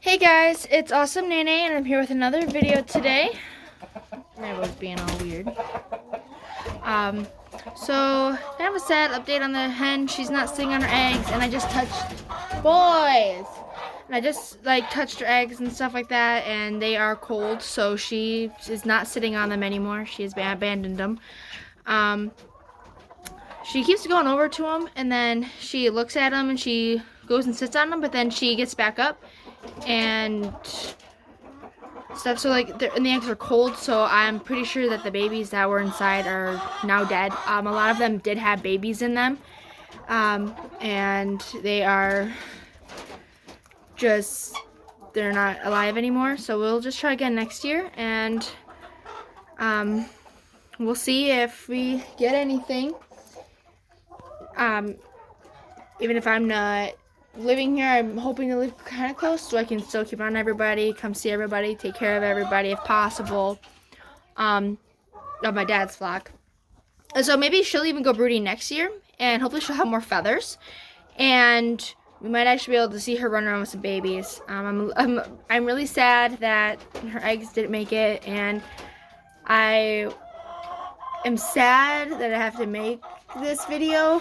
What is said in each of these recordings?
Hey guys, it's Awesome Nene and I'm here with another video today. I was being all weird. So kind of a sad update on the hen. She's not sitting on her eggs, and I just touched boys. And I just touched her eggs and stuff like that, and they are cold, so she is not sitting on them anymore. She has abandoned them. She keeps going over to them, and then she looks at them and she goes and sits on them, but then she gets back up and stuff. So and the eggs are cold, so I'm pretty sure that the babies that were inside are now dead. A lot of them did have babies in them, and they are just, they're not alive anymore. So we'll just try again next year, and we'll see if we get anything. Even if I'm not living here, I'm hoping to live kind of close so I can still keep on everybody, come see everybody, take care of everybody if possible, of my dad's flock. And so maybe she'll even go broody next year, and hopefully she'll have more feathers, and we might actually be able to see her run around with some babies. I'm really sad that her eggs didn't make it, and I am sad that I have to make this video.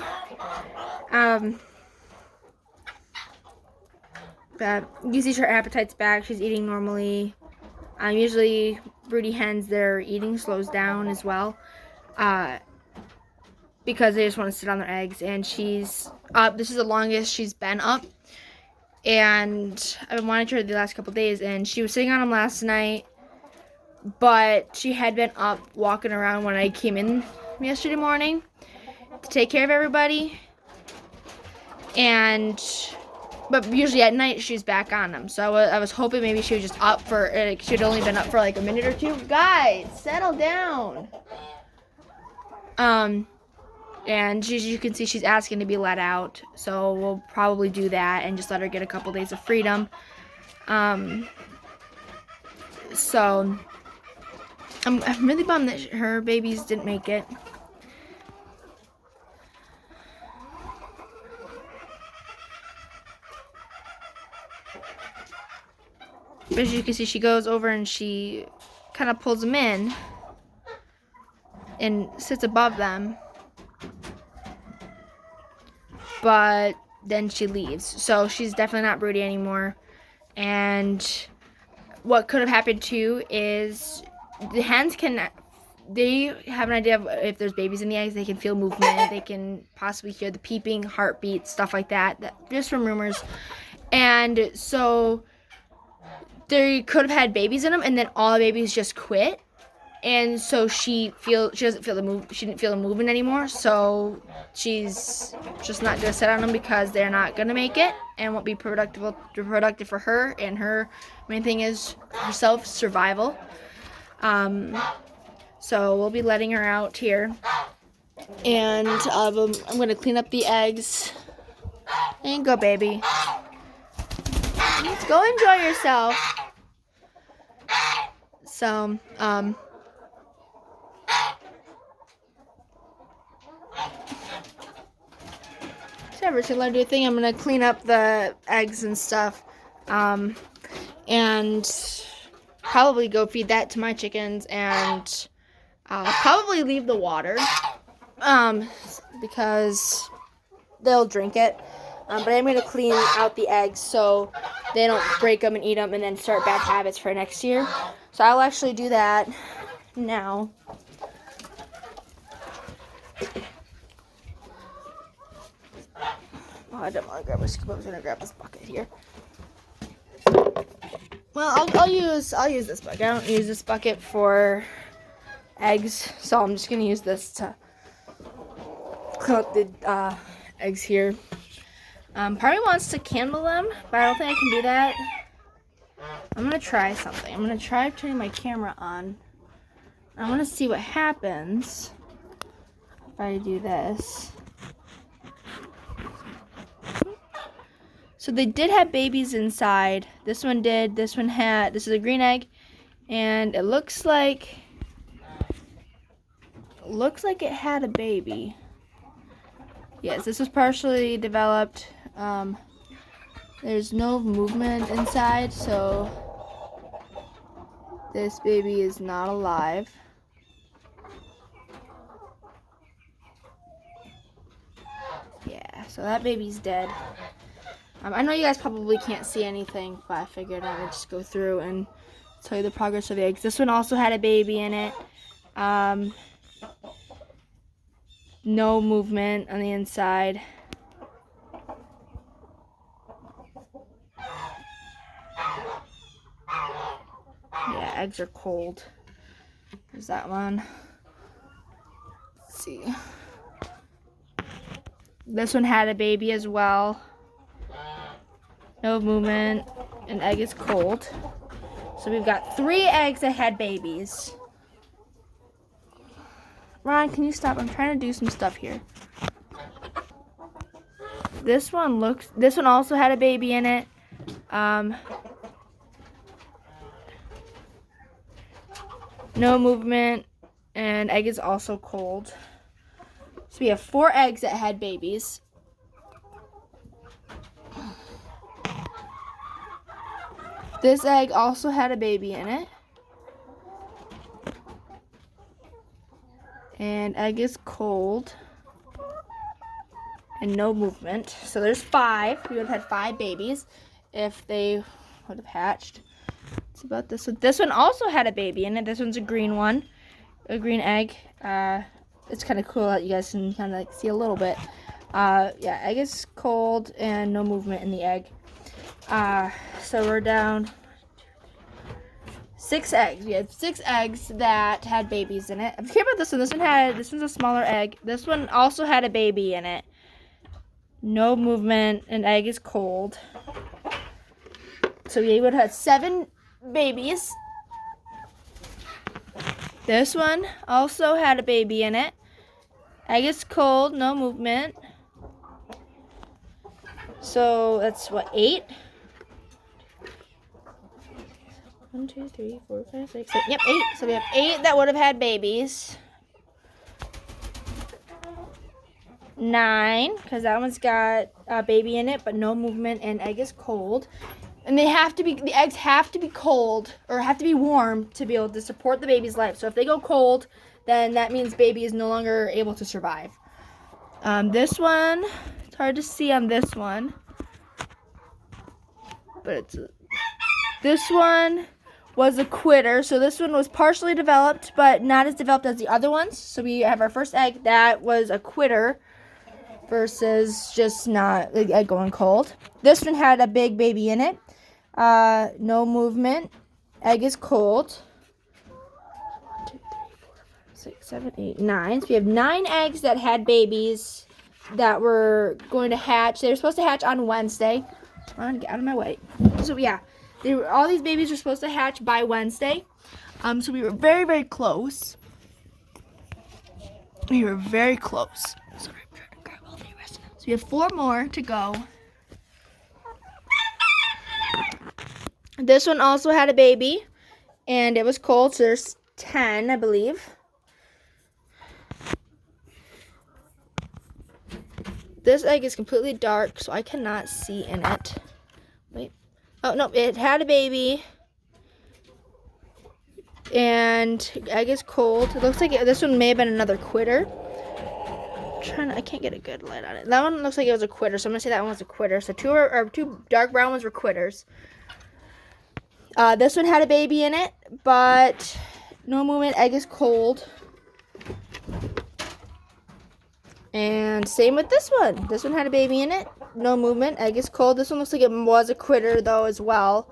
But you see her appetite's back. She's eating normally. Usually broody hens, their eating slows down as well, because they just want to sit on their eggs. And she's up. This is the longest she's been up, and I've been monitoring her the last couple days, and she was sitting on them last night, but she had been up walking around when I came in yesterday morning to take care of everybody. But usually at night she's back on them. So I was hoping maybe she was just up for, she'd only been up for like a minute or two. Guys, settle down. And you can see she's asking to be let out. So we'll probably do that and just let her get a couple days of freedom. So I'm really bummed that her babies didn't make it. But as you can see, she goes over and she kind of pulls them in and sits above them. But then she leaves. So she's definitely not broody anymore. And what could have happened too is the hens they have an idea of if there's babies in the eggs. They can feel movement. They can possibly hear the peeping, heartbeats, stuff like that just from rumors. And so they could have had babies in them, and then all the babies just quit, and so she didn't feel the movement anymore. So she's just not gonna sit on them because they're not gonna make it and won't be productive for her. And her main thing is herself survival. So we'll be letting her out here, and I'm gonna clean up the eggs. And go, baby. Let's go enjoy yourself. So, whatever, she'll let her do a thing. I'm gonna clean up the eggs and stuff, and probably go feed that to my chickens, and I'll probably leave the water, because they'll drink it. But I'm going to clean out the eggs so they don't break them and eat them and then start bad habits for next year. So I'll actually do that now. Oh, I don't want to grab a scoop. I was going to grab this bucket here. Well, I'll use this bucket. I don't use this bucket for eggs, so I'm just going to use this to clean up the eggs here. Part wants to candle them, but I don't think I can do that. I'm going to try something. I'm going to try turning my camera on. I want to see what happens if I do this. So they did have babies inside. This one did. This is a green egg. And it looks like it had a baby. Yes, this was partially developed There's no movement inside, so this baby is not alive. Yeah, so that baby's dead. I know you guys probably can't see anything, but I figured I would just go through and tell you the progress of the eggs. This one also had a baby in it. No movement on the inside. Yeah, eggs are cold. There's that one. Let's see. This one had a baby as well. No movement. An egg is cold. So we've got 3 eggs that had babies. Ron, can you stop? I'm trying to do some stuff here. This one also had a baby in it. No movement, and egg is also cold. So we have 4 eggs that had babies. This egg also had a baby in it. And egg is cold. And no movement. So there's 5. We would have had 5 babies if they would have hatched. It's about this one. This one also had a baby in it. This one's a green one. A green egg. It's kind of cool that you guys can kind of like see a little bit. Yeah, egg is cold and no movement in the egg. So we're down 6 eggs. We had 6 eggs that had babies in it. I'm scared about this one. This one's a smaller egg. This one also had a baby in it. No movement, and egg is cold. So we would have 7 babies. This one also had a baby in it. Egg is cold, no movement. So that's what, 8? 1, 2, 3, 4, 5, 6, 7. Yep, 8. So we have 8 that would have had babies. 9, because that one's got a baby in it, but no movement, and egg is cold. And the eggs have to be cold, or have to be warm to be able to support the baby's life. So if they go cold, then that means baby is no longer able to survive. This one, it's hard to see on this one, but this one was a quitter. So this one was partially developed, but not as developed as the other ones. So we have our first egg that was a quitter versus just not like egg going cold. This one had a big baby in it. No movement. Egg is cold. 1, 2, 3, 4, 5, 6, 7, 8, 9. So we have 9 eggs that had babies that were going to hatch. They were supposed to hatch on Wednesday. Come on, get out of my way. So yeah, all these babies were supposed to hatch by Wednesday. So we were very, very close. We were very close. Sorry, I'm trying to grab all the rest. So we have 4 more to go. This one also had a baby, and it was cold, so there's 10, I believe. This egg is completely dark, so I cannot see in it. Wait. Oh, no, it had a baby, and egg is cold. It looks like this one may have been another quitter. I can't get a good light on it. That one looks like it was a quitter, so I'm going to say that one was a quitter. So 2 dark brown ones were quitters. This one had a baby in it, but no movement. Egg is cold. And same with this one. This one had a baby in it. No movement. Egg is cold. This one looks like it was a quitter, though, as well.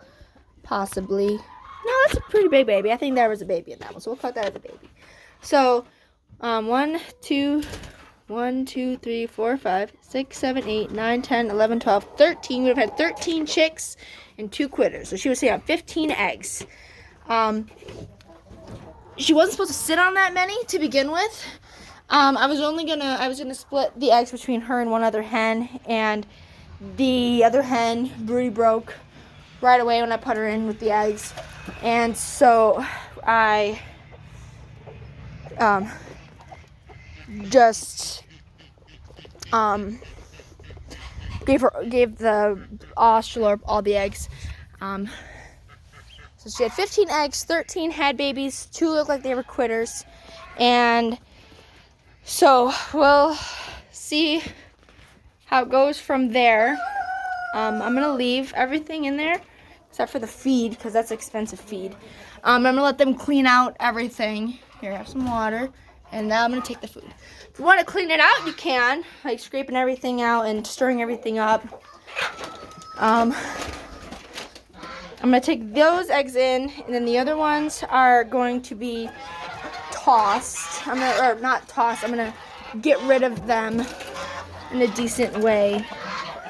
Possibly. No, that's a pretty big baby. I think there was a baby in that one, so we'll count that as a baby. So, 1, 2, 3, 4, 5, 6, 7, 8, 9, 10, 11, 12, 13. We would have had 13 chicks and 2 quitters. So she would say on 15 eggs. She wasn't supposed to sit on that many to begin with. I was gonna split the eggs between her and one other hen, and the other hen, Broody, broke right away when I put her in with the eggs. And so I gave the Australorp all the eggs. So she had 15 eggs, 13 had babies, 2 looked like they were quitters. And so we'll see how it goes from there. I'm going to leave everything in there except for the feed because that's expensive feed. I'm going to let them clean out everything. Here, have some water. And now I'm going to take the food. If you want to clean it out, you can. Like scraping everything out and stirring everything up. I'm going to take those eggs in, and then the other ones are going to be tossed. Or not tossed, I'm going to get rid of them in a decent way.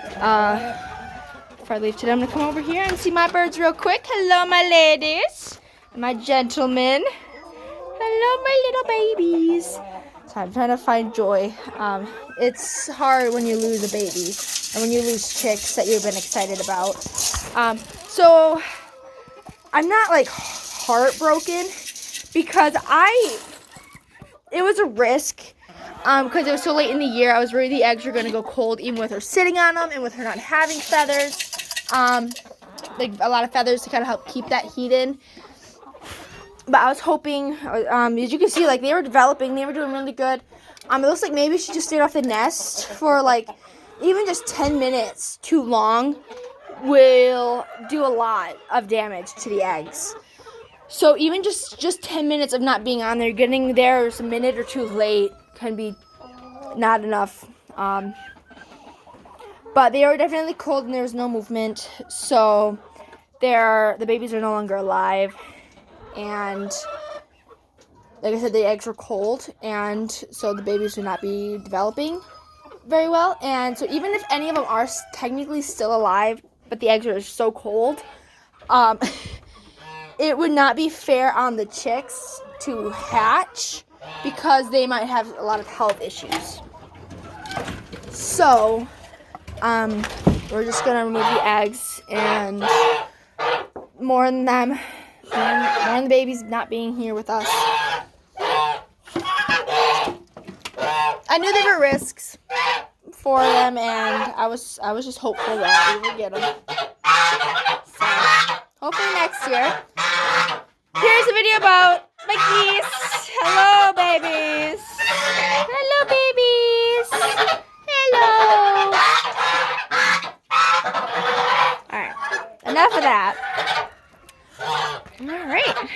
Before I leave today, I'm going to come over here and see my birds real quick. Hello, my ladies. And my gentlemen. Hello, my little babies. So I'm trying to find joy. It's hard when you lose a baby and when you lose chicks that you've been excited about. So I'm not like heartbroken because it was a risk because it was so late in the year. I was worried the eggs were going to go cold even with her sitting on them and with her not having feathers. Like a lot of feathers to kind of help keep that heat in. But I was hoping, as you can see, like they were developing, they were doing really good. It looks like maybe she just stayed off the nest for like even just 10 minutes too long will do a lot of damage to the eggs. So even just 10 minutes of not being on there, getting there a minute or two late can be not enough. But they are definitely cold and there's no movement. So the babies are no longer alive. And like I said, the eggs were cold, and so the babies would not be developing very well. And so even if any of them are technically still alive, but the eggs are so cold, it would not be fair on the chicks to hatch because they might have a lot of health issues. So we're just going to remove the eggs and mourn them. More than the babies not being here with us. I knew there were risks for them, and I was just hopeful that we would get them. So, hopefully next year. Here's a video about my geese. Hello, babies. Hello, babies. Hello. All right, enough of that. Alright,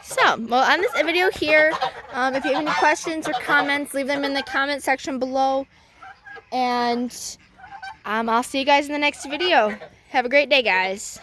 so we'll end this video here. If you have any questions or comments, leave them in the comment section below. And I'll see you guys in the next video. Have a great day, guys.